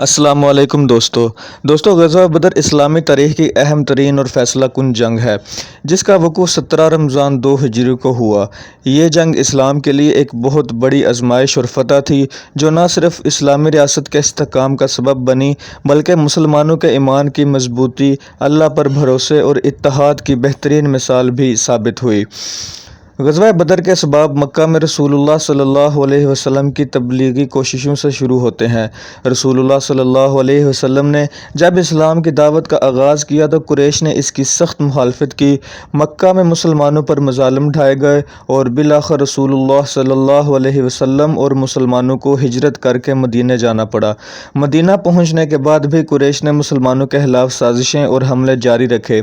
السلام علیکم دوستو غزوہ بدر اسلامی تاریخ کی اہم ترین اور فیصلہ کن جنگ ہے جس کا وقوع 17 رمضان 2 ہجری کو ہوا۔ یہ جنگ اسلام کے لیے ایک بہت بڑی آزمائش اور فتح تھی جو نہ صرف اسلامی ریاست کے استحکام کا سبب بنی بلکہ مسلمانوں کے ایمان کی مضبوطی، اللہ پر بھروسے اور اتحاد کی بہترین مثال بھی ثابت ہوئی۔ غزوہ بدر کے اسباب مکہ میں رسول اللہ صلی اللہ علیہ وسلم کی تبلیغی کوششوں سے شروع ہوتے ہیں۔ رسول اللہ صلی اللہ علیہ وسلم نے جب اسلام کی دعوت کا آغاز کیا تو قریش نے اس کی سخت مخالفت کی۔ مکہ میں مسلمانوں پر مظالم ڈھائے گئے اور بالآخر رسول اللہ صلی اللہ علیہ وسلم اور مسلمانوں کو ہجرت کر کے مدینے جانا پڑا۔ مدینہ پہنچنے کے بعد بھی قریش نے مسلمانوں کے خلاف سازشیں اور حملے جاری رکھے۔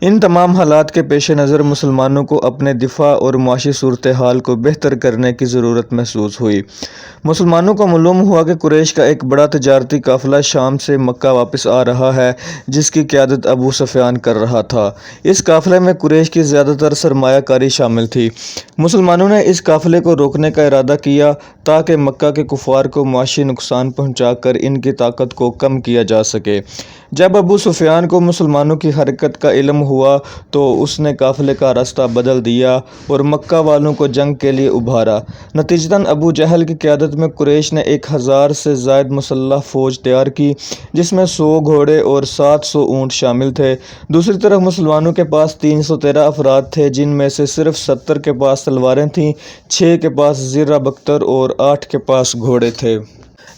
ان تمام حالات کے پیش نظر مسلمانوں کو اپنے دفاع اور معاشی صورتحال کو بہتر کرنے کی ضرورت محسوس ہوئی۔ مسلمانوں کو معلوم ہوا کہ قریش کا ایک بڑا تجارتی قافلہ شام سے مکہ واپس آ رہا ہے جس کی قیادت ابو سفیان کر رہا تھا۔ اس قافلے میں قریش کی زیادہ تر سرمایہ کاری شامل تھی۔ مسلمانوں نے اس قافلے کو روکنے کا ارادہ کیا تاکہ مکہ کے کفار کو معاشی نقصان پہنچا کر ان کی طاقت کو کم کیا جا سکے۔ جب ابو سفیان کو مسلمانوں کی حرکت کا علم ہوا تو اس نے قافلے کا راستہ بدل دیا اور مکہ والوں کو جنگ کے لیے ابھارا۔ نتیجتاً ابو جہل کی قیادت میں قریش نے 1000 سے زائد مسلح فوج تیار کی جس میں 100 گھوڑے اور 700 اونٹ شامل تھے۔ دوسری طرف مسلمانوں کے پاس 313 افراد تھے جن میں سے صرف 70 کے پاس تلواریں تھیں، 6 کے پاس زرہ بختر اور 8 کے پاس گھوڑے تھے۔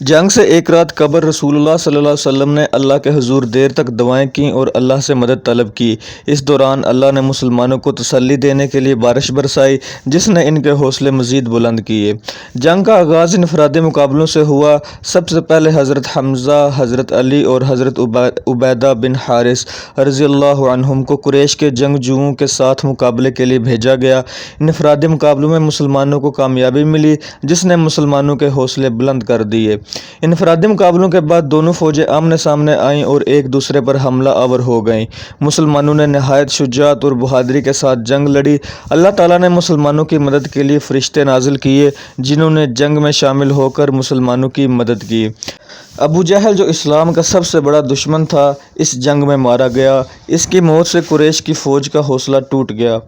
جنگ سے ایک رات قبل رسول اللہ صلی اللہ علیہ وسلم نے اللہ کے حضور دیر تک دعائیں کیں اور اللہ سے مدد طلب کی۔ اس دوران اللہ نے مسلمانوں کو تسلی دینے کے لیے بارش برسائی جس نے ان کے حوصلے مزید بلند کیے۔ جنگ کا آغاز انفرادی مقابلوں سے ہوا۔ سب سے پہلے حضرت حمزہ، حضرت علی اور حضرت عبیدہ بن حارث رضی اللہ عنہم کو قریش کے جنگجوؤں کے ساتھ مقابلے کے لیے بھیجا گیا۔ انفرادی مقابلوں میں مسلمانوں کو کامیابی ملی جس نے مسلمانوں کے حوصلے بلند کر دیے۔ انفرادی مقابلوں کے بعد دونوں فوجیں آمنے سامنے آئیں اور ایک دوسرے پر حملہ آور ہو گئیں۔ مسلمانوں نے نہایت شجاعت اور بہادری کے ساتھ جنگ لڑی۔ اللہ تعالیٰ نے مسلمانوں کی مدد کے لیے فرشتے نازل کیے جنہوں نے جنگ میں شامل ہو کر مسلمانوں کی مدد کی۔ ابو جہل جو اسلام کا سب سے بڑا دشمن تھا اس جنگ میں مارا گیا۔ اس کی موت سے قریش کی فوج کا حوصلہ ٹوٹ گیا۔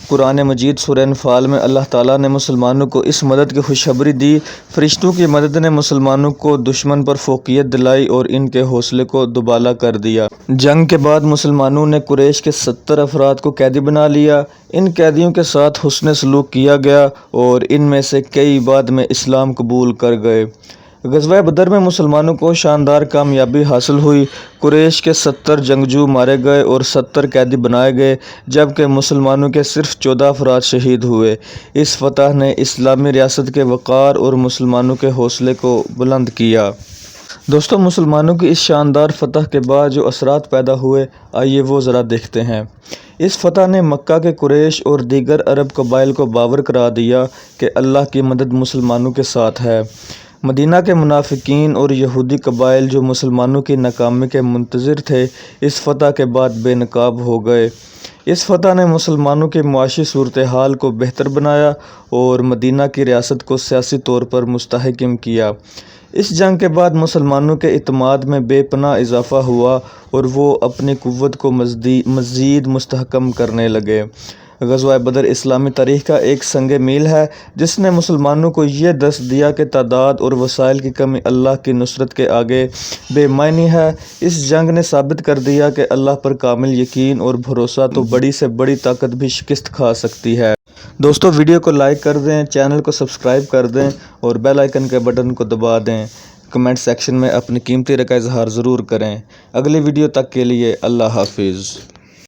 قرآن مجید سورہ انفال میں اللہ تعالیٰ نے مسلمانوں کو اس مدد کی خوشخبری دی۔ فرشتوں کی مدد نے مسلمانوں کو دشمن پر فوقیت دلائی اور ان کے حوصلے کو دوبالا کر دیا۔ جنگ کے بعد مسلمانوں نے قریش کے 70 افراد کو قیدی بنا لیا۔ ان قیدیوں کے ساتھ حسن سلوک کیا گیا اور ان میں سے کئی بعد میں اسلام قبول کر گئے۔ غزوہ بدر میں مسلمانوں کو شاندار کامیابی حاصل ہوئی۔ قریش کے 70 جنگجو مارے گئے اور 70 قیدی بنائے گئے جبکہ مسلمانوں کے صرف 14 افراد شہید ہوئے۔ اس فتح نے اسلامی ریاست کے وقار اور مسلمانوں کے حوصلے کو بلند کیا۔ دوستو مسلمانوں کی اس شاندار فتح کے بعد جو اثرات پیدا ہوئے آئیے وہ ذرا دیکھتے ہیں۔ اس فتح نے مکہ کے قریش اور دیگر عرب قبائل کو باور کرا دیا کہ اللہ کی مدد مسلمانوں کے ساتھ ہے۔ مدینہ کے منافقین اور یہودی قبائل جو مسلمانوں کی ناکامی کے منتظر تھے اس فتح کے بعد بے نقاب ہو گئے۔ اس فتح نے مسلمانوں کی معاشی صورتحال کو بہتر بنایا اور مدینہ کی ریاست کو سیاسی طور پر مستحکم کیا۔ اس جنگ کے بعد مسلمانوں کے اعتماد میں بے پناہ اضافہ ہوا اور وہ اپنی قوت کو مزید مستحکم کرنے لگے۔ غزوہ بدر اسلامی تاریخ کا ایک سنگ میل ہے جس نے مسلمانوں کو یہ درس دیا کہ تعداد اور وسائل کی کمی اللہ کی نصرت کے آگے بے معنی ہے۔ اس جنگ نے ثابت کر دیا کہ اللہ پر کامل یقین اور بھروسہ تو بڑی سے بڑی طاقت بھی شکست کھا سکتی ہے۔ دوستو ویڈیو کو لائک کر دیں، چینل کو سبسکرائب کر دیں اور بیل آئیکن کے بٹن کو دبا دیں۔ کمنٹ سیکشن میں اپنی قیمتی رائے کا اظہار ضرور کریں۔ اگلی ویڈیو تک کے لیے اللہ حافظ۔